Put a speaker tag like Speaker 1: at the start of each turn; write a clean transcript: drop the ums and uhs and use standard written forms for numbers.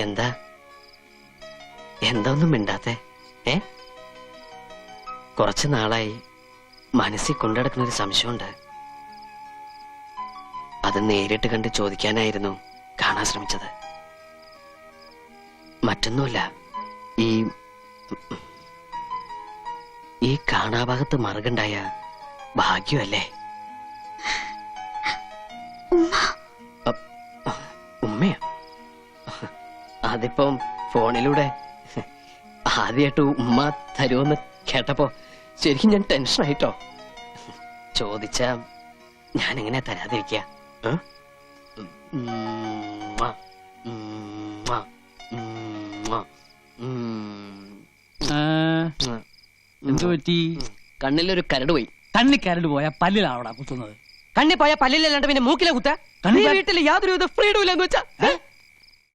Speaker 1: എന്താ എന്താ ഒന്നും മിണ്ടാത്തെ? കുറച്ചു നാളായി മനസ്സിൽ കൊണ്ടുനടക്കുന്നൊരു സംശയമുണ്ട്. അത് നേരിട്ട് കണ്ട് ചോദിക്കാനായിരുന്നു കാണാൻ ശ്രമിച്ചത്. മറ്റൊന്നുമല്ല, ഈ കാണാഭാഗത്ത് മറുകുണ്ടായ ഭാഗ്യമല്ലേ? ഉമ്മയാ? അതിപ്പം ഫോണിലൂടെ ആദ്യമായിട്ട് ഉമ്മ തരുമെന്ന് കേട്ടപ്പോ ശരിക്കും ഞാൻ ടെൻഷനായിട്ടോ. ചോദിച്ചാ ഞാൻ എങ്ങനെ തരാതിരിക്കുക?
Speaker 2: എന്തു പറ്റി?
Speaker 1: കണ്ണിലൊരു കരട് പോയി.
Speaker 2: കണ്ണി കരട് പോയാ പല്ലിലാണോടാ കുത്തുന്നത്?
Speaker 1: കണ്ണി പോയാ പല്ലിലല്ലാണ്ട് പിന്നെ മൂക്കിലെ കുത്ത? വീട്ടിൽ യാതൊരു വിധ ഫ്രീഡും ഇല്ലെന്ന് വെച്ചാ